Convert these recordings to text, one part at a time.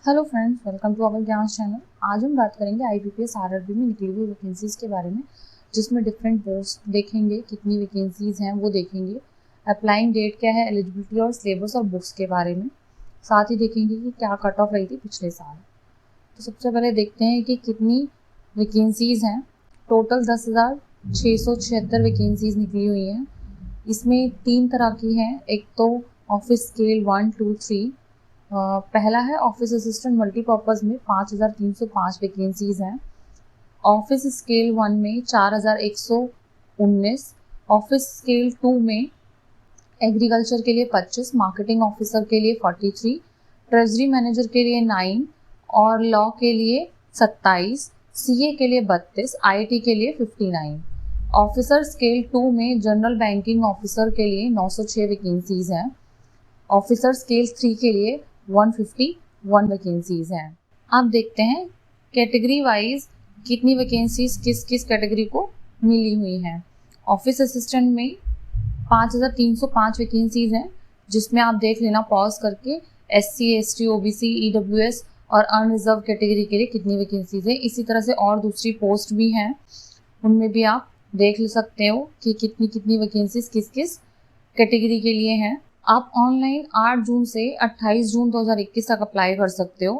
Hello friends, welcome to our Gyan channel. आज हम बात करेंगे IBPS RRB में निकली हुई वैकेंसीज़ के बारे में, जिसमें डिफरेंट पोस्ट देखेंगे, कितनी वैकेंसीज़ हैं वो देखेंगे, अप्लाइंग डेट क्या है, एलिजिबिलिटी और सिलेबस और बुक्स के बारे में। साथ ही देखेंगे कि क्या कट ऑफ रही थी पिछले साल। तो सबसे पहले देखते हैं कि कितनी वैकेंसीज़ हैं। टोटल 10,676 वैकेंसीज़ निकली हुई हैं। इसमें 3 तरह की हैं। एक तो ऑफिस स्केल 1, 2, 3। पहला है ऑफिस असिस्टेंट मल्टीपर्पज़ में 5,305 वैकेंसीज़ हैं। ऑफिस स्केल 1 में 4,119, ऑफिस स्केल 2 में एग्रीकल्चर के लिए 25, मार्केटिंग ऑफिसर के लिए 43, ट्रेजरी मैनेजर के लिए 9 और लॉ के लिए 27, CA के लिए 32, IT के लिए 59। ऑफिसर स्केल 2 में जनरल बैंकिंग ऑफिसर के लिए 906 वैकेंसीज़ हैं। ऑफिसर स्केल 3 के लिए 151 वैकेंसीज़ हैं। अब देखते हैं कैटेगरी वाइज कितनी वैकेंसीज किस किस कैटेगरी को मिली हुई हैं। ऑफिस असिस्टेंट में 5,305 वैकेंसीज़ हैं, जिसमें आप देख लेना पॉज करके SC, ST, OBC, EWS और अनरिजर्व कैटेगरी के लिए कितनी वैकेंसीज़ हैं। इसी तरह से और दूसरी पोस्ट भी हैं, उनमें भी आप देख सकते हो कि कितनी कितनी वैकेंसीज किस किस कैटेगरी के लिए हैं। आप ऑनलाइन 8 जून से 28 जून 2021 तक अप्लाई कर सकते हो।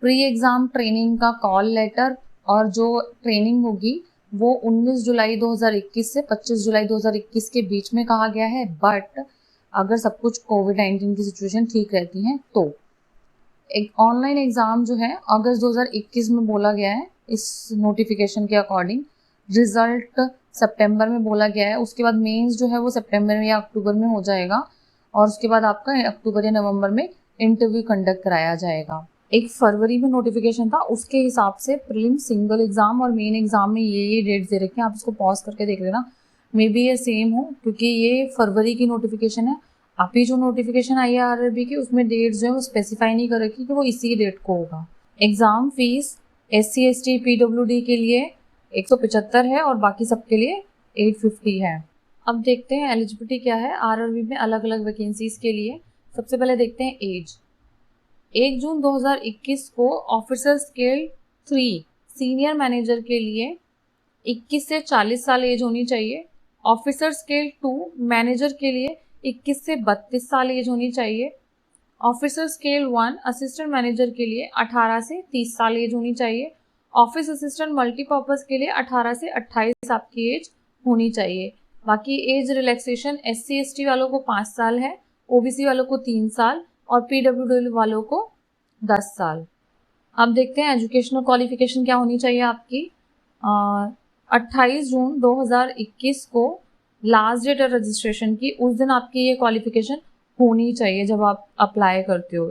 प्री एग्ज़ाम ट्रेनिंग का कॉल लेटर और जो ट्रेनिंग होगी वो 19 जुलाई 2021 से 25 जुलाई 2021 के बीच में कहा गया है। बट अगर सब कुछ कोविड-19 की सिचुएशन ठीक रहती है तो एक ऑनलाइन एग्ज़ाम जो है अगस्त 2021 में बोला गया है। इस नोटिफिकेशन के अकॉर्डिंग रिजल्ट सितंबर में बोला गया है। उसके बाद मेंस जो है वो सितंबर या अक्टूबर में हो जाएगा और उसके बाद आपका अक्टूबर या नवंबर में इंटरव्यू कंडक्ट कराया जाएगा। एक फरवरी में नोटिफिकेशन था, उसके हिसाब से प्रीलिम सिंगल एग्जाम और मेन एग्जाम में ये डेट्स दे रखे हैं। आप इसको पॉज करके देख लेना, मे बी ये सेम हो क्योंकि ये फरवरी की नोटिफिकेशन है। अभी जो नोटिफिकेशन आई है RRB की, उसमें डेट्स जो है वो स्पेसिफाई नहीं कर रखी कि वो इसी डेट को होगा। Exam fees SC, ST, PWD के लिए 175 है और बाकी सबके लिए 850 है। अब देखते हैं एलिजिबिलिटी क्या है RRB में अलग अलग वैकेंसीज के लिए। सबसे पहले देखते हैं एज। 1 जून 2021 को ऑफिसर स्केल 3 सीनियर मैनेजर के लिए 21 से 40 साल एज होनी चाहिए। ऑफिसर स्केल 2 मैनेजर के लिए 21 से 32 साल एज होनी चाहिए। ऑफिसर स्केल 1 असिस्टेंट मैनेजर के लिए 18 से 30 साल एज होनी चाहिए। ऑफिस असिस्टेंट मल्टीपर्पज़ के लिए 18 से 28 आपकी एज होनी चाहिए। बाकी एज रिलैक्सेशन SC, ST वालों को 5 साल है, OBC वालों को 3 साल और PWD वालों को 10 साल। अब देखते हैं एजुकेशनल क्वालिफिकेशन क्या होनी चाहिए आपकी। 28 जून 2021 को लास्ट डेट है रजिस्ट्रेशन की, उस दिन आपकी ये क्वालिफिकेशन होनी चाहिए जब आप अप्लाई करते हो।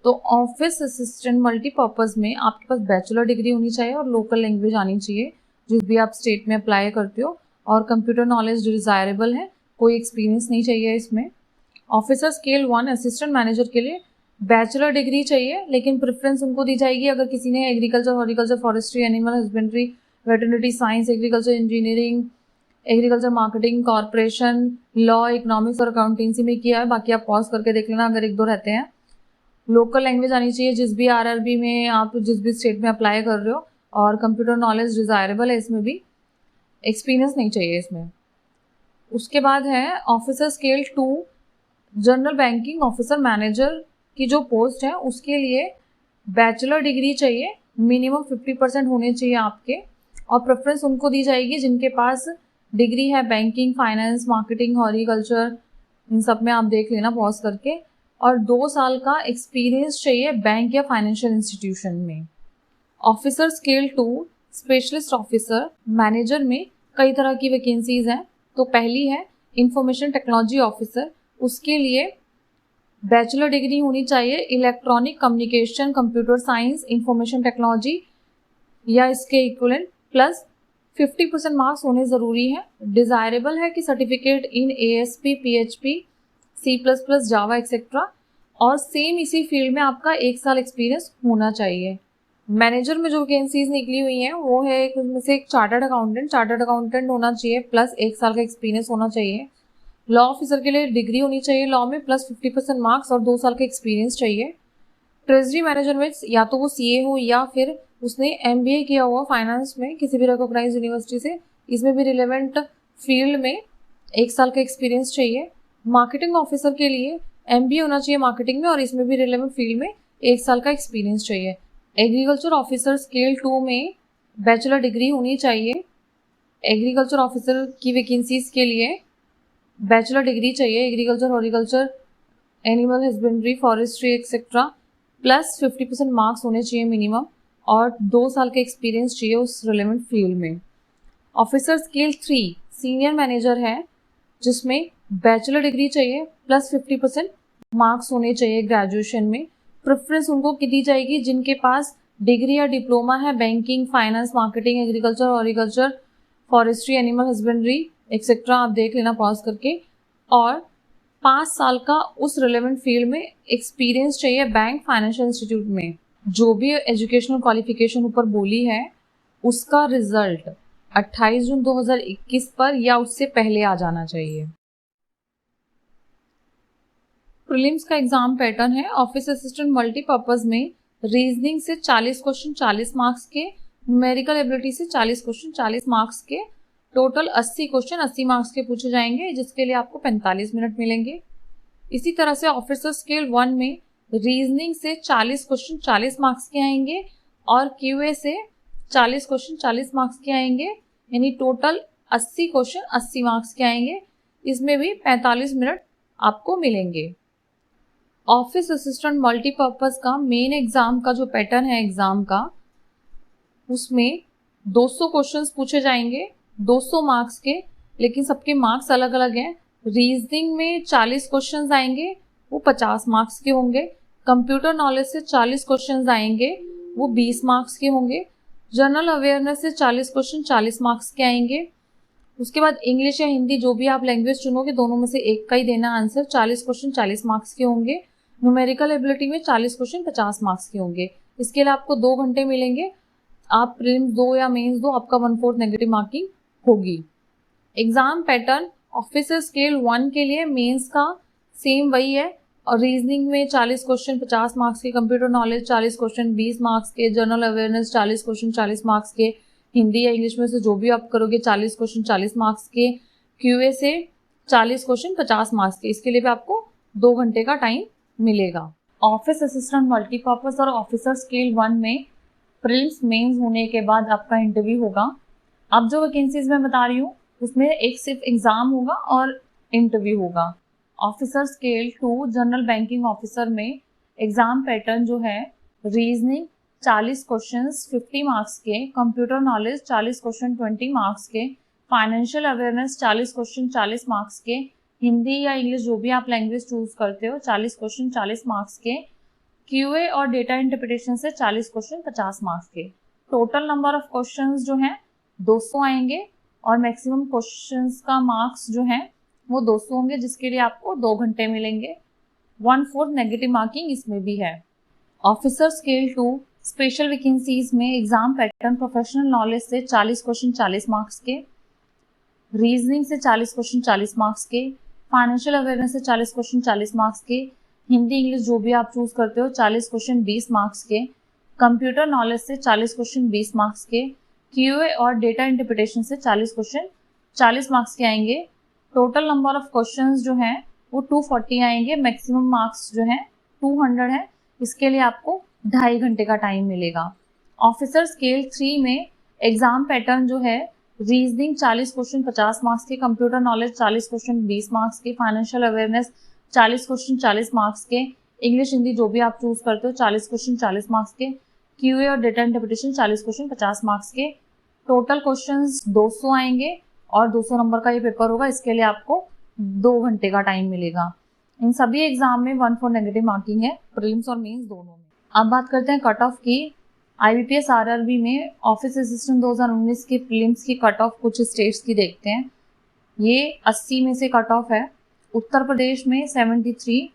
तो ऑफिस असिस्टेंट मल्टीपर्पज़ में आपके पास बैचलर डिग्री होनी चाहिए और लोकल लैंग्वेज आनी चाहिए जिस भी आप स्टेट में अप्लाई करते हो, और कंप्यूटर नॉलेज डिज़ायरेबल है, कोई एक्सपीरियंस नहीं चाहिए इसमें। ऑफिसर स्केल 1 असिस्टेंट मैनेजर के लिए बैचलर डिग्री चाहिए, लेकिन प्रेफरेंस उनको दी जाएगी अगर किसी ने agriculture, horticulture, forestry, animal husbandry, veterinary science, agriculture engineering, agriculture marketing, corporation, law, economics और अकाउंटेंसी में किया है। बाकी आप पॉज करके देख लेना अगर 1-2 रहते हैं। लोकल लैंग्वेज आनी चाहिए जिस भी RRB में आप जिस भी स्टेट में अप्लाई कर रहे हो, और कंप्यूटर नॉलेज डिज़ायरेबल है, इसमें भी एक्सपीरियंस नहीं चाहिए इसमें। उसके बाद है officer scale 2 general banking officer manager की जो पोस्ट है उसके लिए बैचलर डिग्री चाहिए, मिनिमम 50% होने चाहिए आपके, और प्रेफरेंस उनको दी जाएगी जिनके पास डिग्री है बैंकिंग, फाइनेंस, मार्केटिंग, हॉर्टिकल्चर, इन सब में आप देख लेना पॉज करके, और 2 साल का एक्सपीरियंस चाहिए बैंक या फाइनेंशियल इंस्टीट्यूशन में। Officer scale 2 specialist officer manager में कई तरह की वैकेंसीज हैं। तो पहली है इंफॉर्मेशन टेक्नोलॉजी ऑफिसर, उसके लिए बैचलर डिग्री होनी चाहिए electronic communication, computer science, information technology या इसके इक्विवेलेंट, प्लस 50% मार्क्स होने ज़रूरी है। डिज़ायरेबल है कि certificate in ASP, PHP, C++, Java etcetera, और सेम इसी फील्ड में आपका 1 साल एक्सपीरियंस होना चाहिए। मैनेजर में जो वैकेंसीज निकली हुई हैं वो है उसमें से एक चार्टर्ड अकाउंटेंट होना चाहिए, प्लस 1 साल का एक्सपीरियंस होना चाहिए। लॉ ऑफिसर के लिए डिग्री होनी चाहिए लॉ में, प्लस 50% मार्क्स और 2 साल का एक्सपीरियंस चाहिए। ट्रेजरी मैनेजर में या तो वो सीए हो या फिर उसने एमबीए किया हुआ फाइनेंस में किसी भी रिकॉग्नाइज्ड यूनिवर्सिटी से, इसमें भी रिलेवेंट फील्ड में 1 साल का एक्सपीरियंस चाहिए। मार्केटिंग ऑफिसर के लिए एमबीए होना चाहिए मार्केटिंग में और इसमें भी रिलेवेंट फील्ड में 1 साल का एक्सपीरियंस चाहिए। एग्रीकल्चर ऑफिसर स्केल 2 में बैचलर डिग्री होनी चाहिए। एग्रीकल्चर ऑफिसर की वैकेंसीज के लिए बैचलर डिग्री चाहिए, agriculture, horticulture, animal husbandry, forestry etcetera, plus 50% marks होने चाहिए मिनिमम और 2 साल का एक्सपीरियंस चाहिए उस रिलेवेंट फील्ड में। ऑफिसर स्केल 3 सीनियर मैनेजर है, जिसमें बैचलर डिग्री चाहिए प्लस 50% मार्क्स होने चाहिए ग्रेजुएशन में। प्रेफरेंस उनको दी जाएगी जिनके पास डिग्री या डिप्लोमा है banking, finance, marketing, agriculture, horticulture, forestry, animal husbandry etcetera, आप देख लेना पॉज करके, और 5 साल का उस रिलेवेंट फील्ड में एक्सपीरियंस चाहिए बैंक, फाइनेंशियल इंस्टीट्यूट में। जो भी एजुकेशनल क्वालिफिकेशन ऊपर बोली है उसका रिजल्ट 28 जून 2021 पर या उससे पहले आ जाना चाहिए। प्रीलिम्स का एग्जाम पैटर्न है ऑफिस असिस्टेंट मल्टीपर्पज में रीजनिंग से 40 क्वेश्चन 40 मार्क्स के, न्यूमेरिकल एबिलिटी से 40 क्वेश्चन 40 मार्क्स के, टोटल 80 क्वेश्चन 80 मार्क्स के पूछे जाएंगे, जिसके लिए आपको 45 मिनट मिलेंगे। इसी तरह से ऑफिसर स्केल 1 में रीजनिंग से 40 क्वेश्चन 40 मार्क्स के आएंगे और क्यूए से 40 क्वेश्चन 40 मार्क्स के आएंगे, यानी टोटल 80 क्वेश्चन 80 मार्क्स के आएंगे। इसमें भी 45 मिनट आपको मिलेंगे। ऑफिस असिस्टेंट मल्टीपर्पज का मेन एग्जाम का जो पैटर्न है एग्जाम का, उसमें 200 क्वेश्चंस पूछे जाएंगे 200 मार्क्स के, लेकिन सबके मार्क्स अलग अलग हैं। रीजनिंग में 40 क्वेश्चंस आएंगे, वो 50 मार्क्स के होंगे। कंप्यूटर नॉलेज से 40 क्वेश्चंस आएंगे, वो 20 मार्क्स के होंगे। जनरल अवेयरनेस से 40 क्वेश्चन 40 मार्क्स के आएंगे। उसके बाद इंग्लिश या हिंदी जो भी आप लैंग्वेज चुनोगे दोनों में से एक का ही देना आंसर, 40 क्वेश्चन 40 मार्क्स के होंगे। न्यूमेरिकल एबिलिटी में 40 क्वेश्चन 50 मार्क्स के होंगे। इसके लिए आपको 2 घंटे मिलेंगे। आप प्रीलिम्स दो या मेंस दो, आपका 1/4 नेगेटिव मार्किंग होगी। एग्जाम पैटर्न ऑफिसर स्केल 1 के लिए मेंस का सेम वही है, और रीजनिंग में 40 क्वेश्चन 50 मार्क्स के, कंप्यूटर नॉलेज 40 क्वेश्चन 20 मार्क्स के, जनरल अवेयरनेस 40 क्वेश्चन 40 मार्क्स के, हिंदी या इंग्लिश में से जो भी आप करोगे 40 क्वेश्चन 40 मार्क्स के, क्यूए से 40 क्वेश्चन 50 मार्क्स के। इसके लिए भी आपको 2 घंटे का टाइम मिलेगा। ऑफिस असिस्टेंट मल्टीपर्पज और ऑफिसर स्केल 1 में प्रीलिम्स मेंस होने के बाद आपका इंटरव्यू होगा। अब जो वैकेंसीज मैं बता रही हूँ उसमें एक सिर्फ एग्जाम होगा और इंटरव्यू होगा। Officer scale 2 general banking officer में एग्जाम पैटर्न जो है, रीजनिंग 40 क्वेश्चंस 50 मार्क्स के, कंप्यूटर नॉलेज 40 क्वेश्चन 20 मार्क्स के, फाइनेंशियल अवेयरनेस 40 क्वेश्चन 40 मार्क्स के, हिंदी या इंग्लिश जो भी आप लैंग्वेज चूज करते हो 40 क्वेश्चन 40 मार्क्स के, क्यूए और डेटा इंटरप्रिटेशन से 40 क्वेश्चन 50 मार्क्स के। टोटल नंबर ऑफ क्वेश्चंस जो हैं 200 आएंगे और मैक्सिमम क्वेश्चंस का मार्क्स जो है वो 200 होंगे, जिसके लिए आपको 2 घंटे मिलेंगे। 1/4 नेगेटिव मार्किंग इसमें भी है। ऑफिसर स्केल 2 स्पेशल वैकेंसीज में एग्जाम पैटर्न प्रोफेशनल नॉलेज से 40 क्वेश्चन 40 मार्क्स के, रीजनिंग से 40 क्वेश्चन 40 मार्क्स के, फाइनेंशियल अवेयरनेस से 40 क्वेश्चन 40 मार्क्स के, हिंदी इंग्लिश जो भी आप चूज करते हो 40 क्वेश्चन 20 मार्क्स के, कंप्यूटर नॉलेज से 40 क्वेश्चन 20 मार्क्स के, क्यूए और डेटा इंटरप्रिटेशन से 40 क्वेश्चन 40 मार्क्स के आएंगे। टोटल नंबर ऑफ क्वेश्चंस जो हैं वो 240 आएंगे, मैक्सिमम मार्क्स जो है 200 है। इसके लिए आपको 2.5 घंटे का टाइम मिलेगा। ऑफिसर स्केल 3 में एग्जाम पैटर्न जो है, रीजनिंग 40 क्वेश्चन 50 मार्क्स के, कंप्यूटर नॉलेज 40 क्वेश्चन 20 मार्क्स के, फाइनेंशियल अवेयरनेस 40 क्वेश्चन 40 मार्क्स के, इंग्लिश हिंदी जो भी आप चूज करते हो 40 क्वेश्चन 40 मार्क्स के, क्यूए और डेटा इंटरप्रिटेशन 40 क्वेश्चन 50 मार्क्स के। टोटल क्वेश्चंस 200 आएंगे और 200 नंबर का ये पेपर होगा। इसके लिए आपको 2 घंटे का टाइम मिलेगा। इन सभी एग्जाम में 1/4 नेगेटिव मार्किंग है, प्रीलिम्स और मेंस दोनों में। अब बात करते हैं कट ऑफ की। IBPS RRB में ऑफिस असिस्टेंट 2019 के प्रीलिम्स की कट ऑफ कुछ स्टेट्स की देखते हैं। ये 80 में से कट ऑफ है। उत्तर प्रदेश में 73,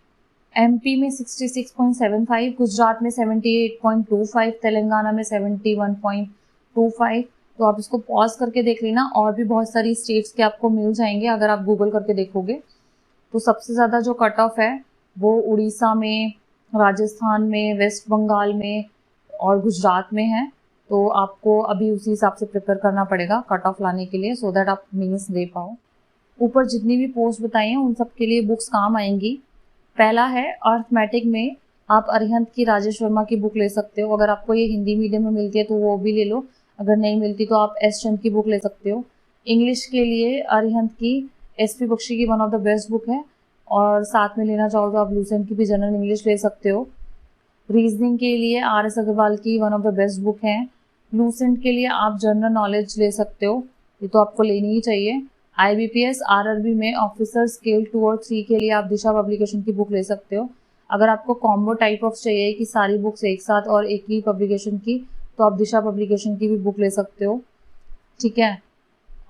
MP में 66.75, गुजरात में 78.25, तेलंगाना में 71.25। तो आप इसको पॉज करके देख लेना, और भी बहुत सारी स्टेट्स के आपको मिल जाएंगे अगर आप गूगल करके देखोगे। तो सबसे ज़्यादा जो कट ऑफ है वो उड़ीसा में राजस्थान में, वेस्ट बंगाल में और गुजरात में है। तो आपको अभी उसी हिसाब से प्रिपेयर करना पड़ेगा कट ऑफ लाने के लिए, सो दैट आप मेंस दे पाओ। ऊपर जितनी भी पोस्ट बताई हैं उन सब के लिए बुक्स काम आएंगी। पहला है अर्थमेटिक में आप अरिहंत की राजेश वर्मा की बुक ले सकते हो। अगर आपको ये हिंदी मीडियम में मिलती है तो वो भी ले लो, अगर नहीं मिलती तो आप एस चंद की बुक ले सकते हो। इंग्लिश के लिए अरिहंत की एस पी बख्शी की one of the best book है, और साथ में लेना चाहो तो आप लूसेंट की भी जनरल इंग्लिश ले सकते हो। रीजनिंग के लिए आर एस अग्रवाल की one of the best book है। लूसेंट के लिए आप जनरल नॉलेज ले सकते हो, ये तो आपको लेनी ही चाहिए। IBPS RRB में ऑफिसर स्केल 2 और 3 के लिए आप दिशा पब्लिकेशन की बुक ले सकते हो। अगर आपको कॉम्बो टाइप ऑफ चाहिए कि सारी बुक्स एक साथ और एक ही पब्लिकेशन की, तो आप दिशा पब्लिकेशन की भी बुक ले सकते हो, ठीक है।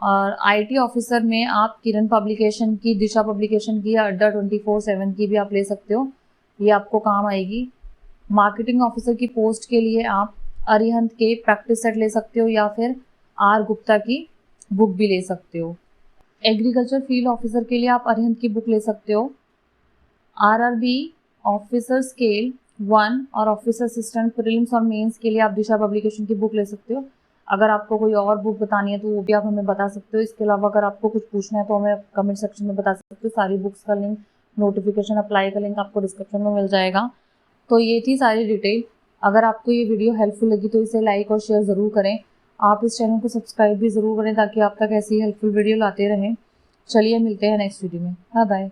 और IT ऑफिसर में आप किरण पब्लिकेशन की, दिशा पब्लिकेशन की या अड्डा 24/7 की भी आप ले सकते हो, ये आपको काम आएगी। मार्केटिंग ऑफिसर की पोस्ट के लिए आप अरिहंत के प्रैक्टिस सेट ले सकते हो या फिर R गुप्ता की बुक भी ले सकते हो। एग्रीकल्चर फील्ड ऑफिसर के लिए आप अरिहंत की बुक ले सकते हो। RRB ऑफिसर स्केल 1 और ऑफिसर असिस्टेंट प्रीलिम्स और मेंस के लिए आप दिशा पब्लिकेशन की बुक ले सकते हो। अगर आपको कोई और बुक बतानी है तो वो भी आप हमें बता सकते हो। इसके अलावा अगर आपको कुछ पूछना है तो हमें कमेंट सेक्शन में बता सकते हो। सारी बुक्स का लिंक, नोटिफिकेशन अप्लाई का लिंक आपको डिस्क्रिप्शन में मिल जाएगा। तो ये थी सारी डिटेल। अगर आपको ये वीडियो हेल्पफुल लगी तो इसे लाइक और शेयर ज़रूर करें। आप इस चैनल को सब्सक्राइब भी ज़रूर करें ताकि आप तक ऐसी हेल्पफुल वीडियो लाते रहें। चलिए मिलते हैं नेक्स्ट वीडियो में। Bye bye.